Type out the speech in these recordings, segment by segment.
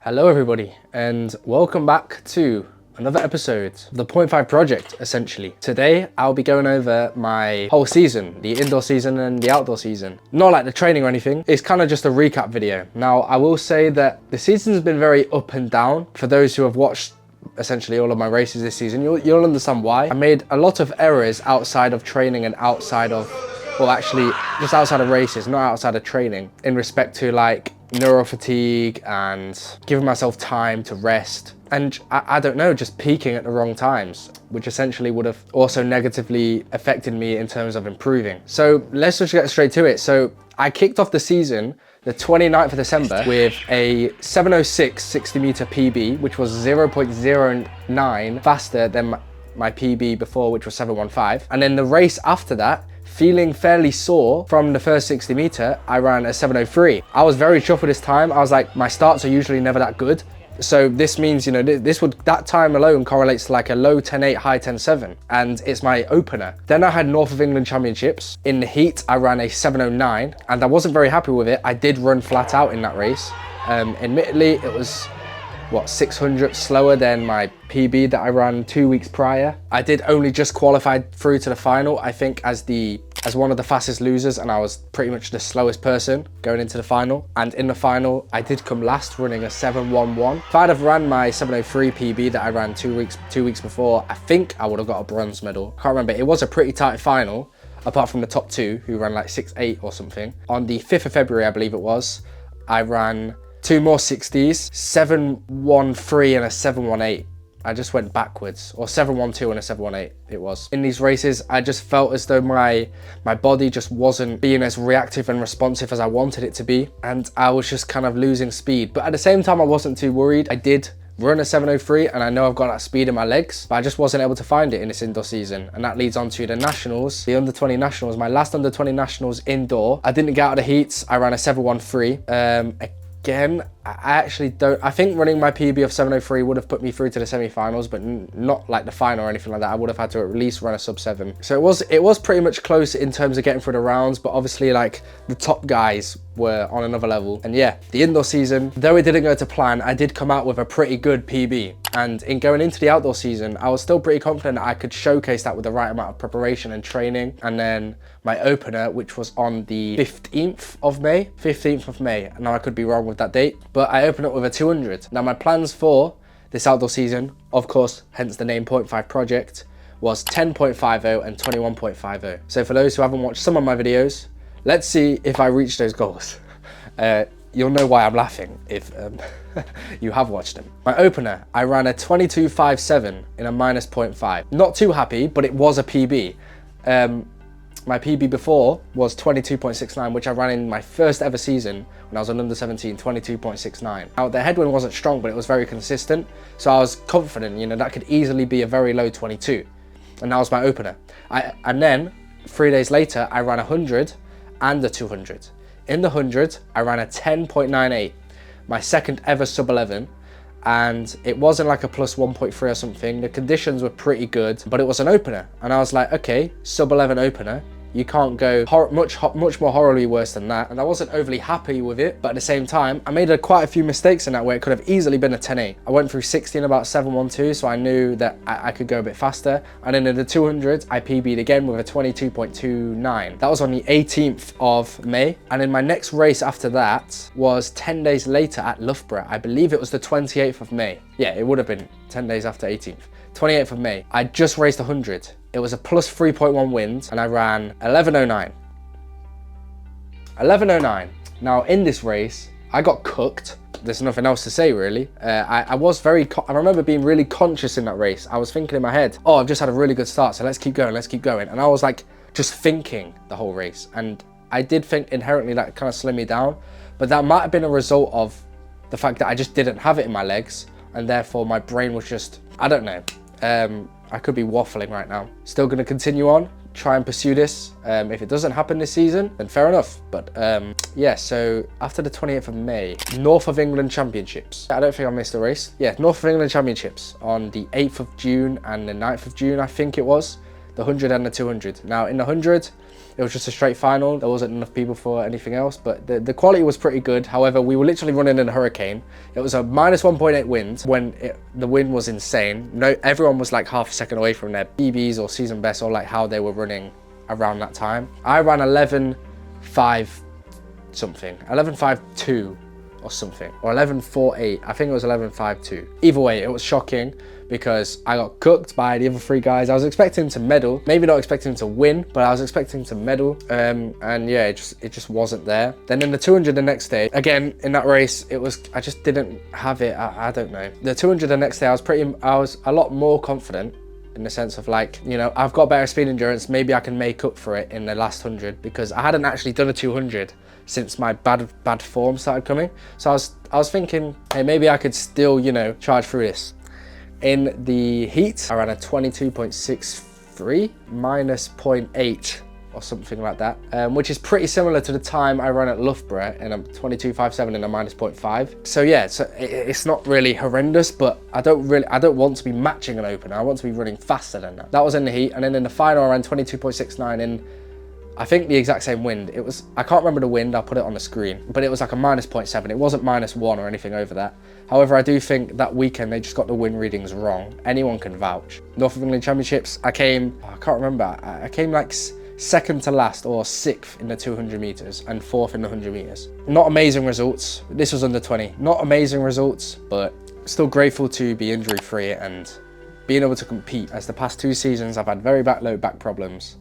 Hello everybody and welcome back to another episode of the Point 5 project, essentially. Today I'll be going over my whole season, the indoor season and the outdoor season. Not like the training or anything, it's kind of just a recap video. Now I will say that the season's been very up and down. For those who have watched essentially all of my races this season, you'll understand why. I made a lot of errors outside of training and outside of, well actually just outside of races, not outside of training, in respect to like neuro fatigue and giving myself time to rest. And I don't know, just peaking at the wrong times, which essentially would have also negatively affected me in terms of improving. So let's just get straight to it. So I kicked off the season the 29th of December with a 7:06 60 meter PB, which was 0.09 faster than my PB before, which was 7:15. And then the race after that, feeling fairly sore from the first 60 meter, I ran a 7:03. I was very chuffed with this time. I was like, my starts are usually never that good. So this means, you know, that time alone correlates to like a low 10.8, high 10.7, and it's my opener. Then I had North of England Championships. In the heat, I ran a 7:09, and I wasn't very happy with it. I did run flat out in that race. Admittedly, it was, 600 slower than my PB that I ran 2 weeks prior. I did only just qualify through to the final, I think, as one of the fastest losers, and I was pretty much the slowest person going into the final. And in the final, I did come last, running a 7:11. If I'd have ran my 7:03 PB that I ran two weeks before, I think I would have got a bronze medal. I can't remember. It was a pretty tight final, apart from the top two, who ran like 6:8 or something. On the 5th of February, I believe it was, I ran two more 60s, 7:13 and a 7:18. I just went backwards, or 7:12 and a 7:18 it was. In these races, I just felt as though my body just wasn't being as reactive and responsive as I wanted it to be, and I was just kind of losing speed. But at the same time, I wasn't too worried. I did run a 7:03, and I know I've got that speed in my legs, but I just wasn't able to find it in this indoor season. And that leads on to the nationals, the under 20 nationals, my last under 20 nationals indoor. I didn't get out of the heats. I ran a 7:13. Again, I actually don't, I think running my PB of 7:03 would have put me through to the semi-finals, but not like the final or anything like that. I would have had to at least run a sub-7. So it was pretty much close in terms of getting through the rounds, but obviously like the top guys were on another level. And yeah, the indoor season, though it didn't go to plan, I did come out with a pretty good PB. And in going into the outdoor season, I was still pretty confident that I could showcase that with the right amount of preparation and training. And then my opener, which was on the 15th of May, now I could be wrong with that date, but I opened up with a 200. Now my plans for this outdoor season, of course, hence the name Point 5 Project, was 10.50 and 21.50. So for those who haven't watched some of my videos, let's see if I reach those goals. You'll know why I'm laughing if you have watched them. My opener, I ran a 22.57 in a -0.5. Not too happy, but it was a PB. My PB before was 22.69, which I ran in my first ever season when I was on under 17, 22.69. Now the headwind wasn't strong, but it was very consistent. So I was confident, you know, that could easily be a very low 22. And that was my opener. And then 3 days later, I ran 100 and a 200. In the 100, I ran a 10.98, my second ever sub 11. And it wasn't like a plus 1.3 or something. The conditions were pretty good, but it was an opener. And I was like, okay, sub 11 opener. You can't go much more horribly worse than that. And I wasn't overly happy with it, but at the same time, I made quite a few mistakes in that where it could have easily been a 10.8. I went through 60 in about 7:12, so I knew that I could go a bit faster. And then in the 200, I PB'd again with a 22.29. That was on the 18th of May. And then my next race after that was 10 days later at Loughborough. I believe it was the 28th of May. Yeah, it would have been 10 days after 18th. 28th of May. I just raced 100. It was a plus 3.1 wind, and I ran 11:09. 11:09. Now in this race, I got cooked. There's nothing else to say really. I remember being really conscious in that race. I was thinking in my head, oh, I've just had a really good start, so let's keep going. And I was like, just thinking the whole race. And I did think inherently that kind of slowed me down, but that might have been a result of the fact that I just didn't have it in my legs, and therefore my brain was just, I don't know. I could be waffling right now. Still gonna continue on, try and pursue this. If it doesn't happen this season, then fair enough. But yeah, so after the 28th of May, North of England Championships. I don't think I missed a race. Yeah, North of England Championships on the 8th of June and the 9th of June, I think it was. the 100 and the 200. Now in the 100, it was just a straight final. There wasn't enough people for anything else, but the quality was pretty good. However, we were literally running in a hurricane. It was a minus 1.8 wind when the wind was insane. No, everyone was like half a second away from their PBs or season best, or like how they were running around that time. I ran 11.5 something, 11.52 or something, or 11.48. I think it was 11.52. Either way, it was shocking because I got cooked by the other three guys. I was expecting to medal, maybe not expecting to win, but I was expecting to medal. And yeah, it just wasn't there. Then in the 200 the next day, again in that race, I just didn't have it. I don't know. The 200 the next day, I was a lot more confident, in the sense of like, you know, I've got better speed endurance. Maybe I can make up for it in the last 100, because I hadn't actually done a 200 since my bad form started coming. So I was thinking, hey, maybe I could still, you know, charge through this. In the heat, I ran a 22.63 minus 0.8 or something like that, which is pretty similar to the time I ran at Loughborough in a 22.57 in a minus 0.5. So yeah, so it's not really horrendous, but I don't want to be matching an opener. I want to be running faster than that. That was in the heat, and then in the final I ran 22.69 in, I think, the exact same wind. It was, I can't remember the wind, I'll put it on the screen, but it was like a minus 0.7. It wasn't minus 1 or anything over that. However, I do think that weekend they just got the wind readings wrong. Anyone can vouch. North of England Championships, I can't remember, I came like second to last or 6th in the 200 meters and 4th in the 100 meters. Not amazing results. This was under 20. Not amazing results, but still grateful to be injury free and being able to compete, as the past 2 seasons I've had very bad low back problems.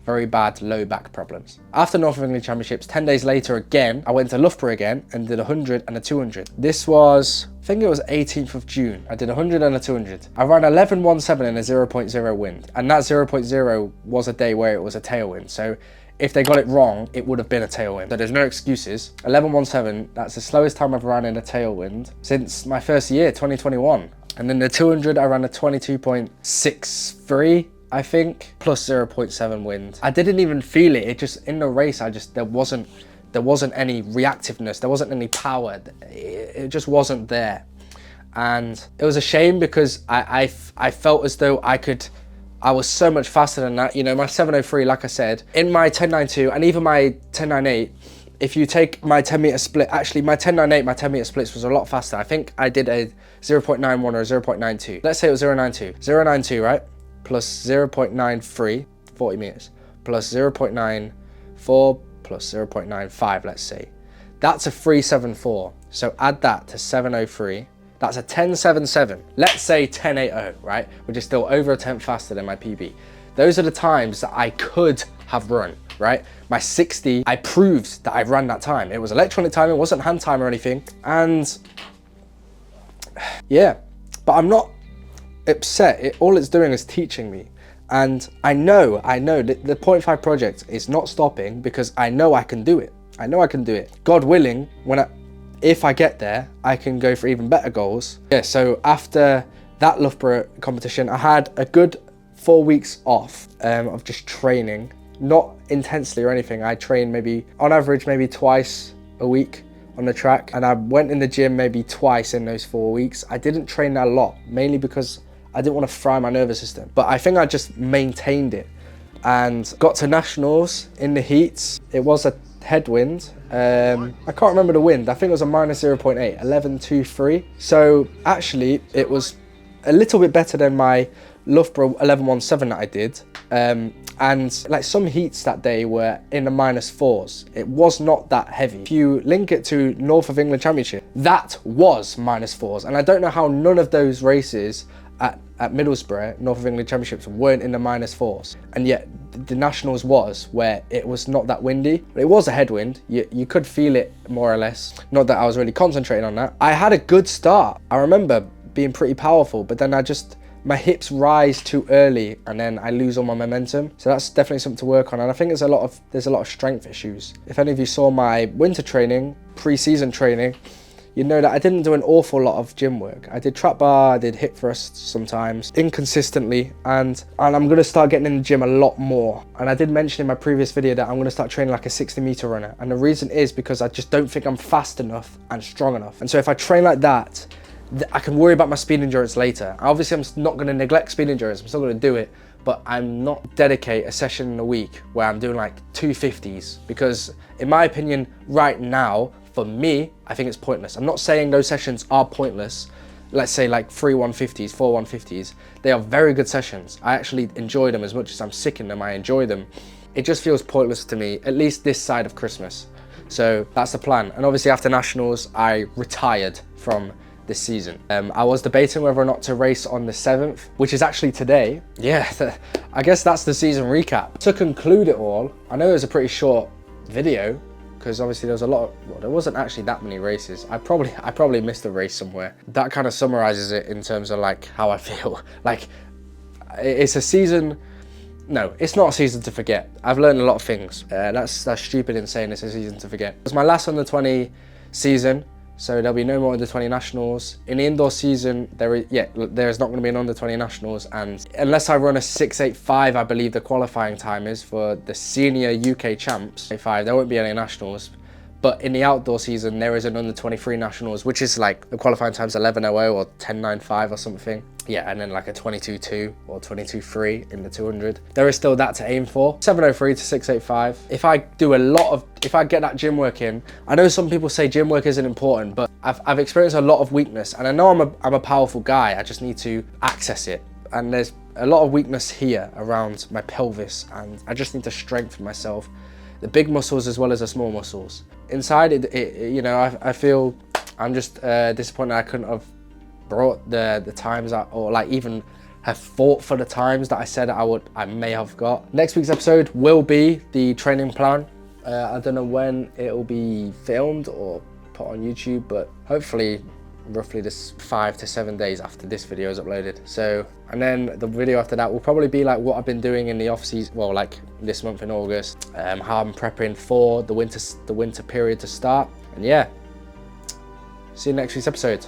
Very bad low back problems. After North of England Championships, 10 days later again, I went to Loughborough again and did a 100 and a 200. This was, I think it was 18th of June. I did a 100 and a 200. I ran 11.17 in a 0.0 wind. And that 0.0 was a day where it was a tailwind. So if they got it wrong, it would have been a tailwind. So there's no excuses. 11.17, that's the slowest time I've ran in a tailwind since my first year, 2021. And then the 200, I ran a 22.63. I think, plus 0.7 wind. I didn't even feel it. It just, in the race, there wasn't any reactiveness. There wasn't any power. It just wasn't there. And it was a shame because I felt as though I was so much faster than that. You know, my 7:03, like I said, in my 10.92 and even my 10.98, if you take my 10 meter split, actually my 10.98, my 10 meter splits was a lot faster. I think I did a 0.91 or a 0.92. Let's say it was 0.92. 0.92, right? Plus 0.93, 40 meters, plus 0.94, plus 0.95, let's say. That's a 3.74. So add that to 7.03. That's a 10.77. Let's say 10.80, right? Which is still over a tenth faster than my PB. Those are the times that I could have run, right? My 60, I proved that I ran that time. It was electronic time, it wasn't hand time or anything. And yeah, but I'm not upset. All it's doing is teaching me, and I know that the 0.5 project is not stopping, because I know I can do it. I know I can do it. God willing, if I get there, I can go for even better goals. Yeah, so after that Loughborough competition, I had a good 4 weeks off of just training, not intensely or anything. I trained maybe on average maybe twice a week on the track, and I went in the gym maybe twice in those 4 weeks. I didn't train that a lot, mainly because I didn't want to fry my nervous system, but I think I just maintained it and got to nationals in the heats. It was a headwind. I can't remember the wind. I think it was a minus 0.8, 11.23. So actually it was a little bit better than my Loughborough 11.17 that I did. And like some heats that day were in the minus 4s. It was not that heavy. If you link it to North of England Championship, that was minus 4s. And I don't know how none of those races at Middlesbrough, North of England Championships, weren't in the minus 4s. And yet the Nationals was, where it was not that windy. But it was a headwind. You could feel it more or less. Not that I was really concentrating on that. I had a good start. I remember being pretty powerful, but then my hips rise too early and then I lose all my momentum. So that's definitely something to work on. And I think there's a lot of strength issues. If any of you saw my winter training, pre-season training, you know that I didn't do an awful lot of gym work. I did trap bar, I did hip thrusts sometimes, inconsistently, and I'm gonna start getting in the gym a lot more. And I did mention in my previous video that I'm gonna start training like a 60-meter runner. And the reason is because I just don't think I'm fast enough and strong enough. And so if I train like that, I can worry about my speed endurance later. Obviously, I'm not going to neglect speed endurance. I'm still going to do it, but I'm not dedicate a session in a week where I'm doing like 250s, because in my opinion, right now, for me, I think it's pointless. I'm not saying those sessions are pointless. Let's say like 3 150s, 4 150s. They are very good sessions. I actually enjoy them as much as I'm sick in them. I enjoy them. It just feels pointless to me, at least this side of Christmas. So that's the plan. And obviously after Nationals, I retired from this season. I was debating whether or not to race on the 7th, which is actually today. Yeah, I guess that's the season recap. To conclude it all, I know it was a pretty short video, because obviously there was a lot of, well, there wasn't actually that many races. I probably missed a race somewhere. That kind of summarizes it in terms of like how I feel. Like, it's a season. No, it's not a season to forget. I've learned a lot of things. That's stupid in saying it's a season to forget. It was my last under 20 season, so there'll be no more under 20 nationals. In the indoor season, there's not going to be an under 20 nationals, and unless I run a 6:85, I believe the qualifying time is for the senior UK champs, there won't be any nationals. But in the outdoor season, there is an under 23 nationals, which is like the qualifying time's 11:00 or 10:95 or something. Yeah, and then like a 22:2 or 22:3 in the 200. There is still that to aim for. 7:03 to 6:85. If I get that gym work in, I know some people say gym work isn't important, but I've experienced a lot of weakness, and I know I'm a powerful guy. I just need to access it. And there's a lot of weakness here around my pelvis, and I just need to strengthen myself. The big muscles as well as the small muscles. Inside you know, I feel I'm just disappointed I couldn't have brought the times out, or like even have fought for the times that I said I may have got. Next week's episode will be the training plan. I don't know when it'll be filmed or put on YouTube, but hopefully roughly this 5 to 7 days after this video is uploaded. So, and then the video after that will probably be like what I've been doing in the off season, well, like this month in August, how I'm prepping for the winter period to start. And yeah, see you next week's episode.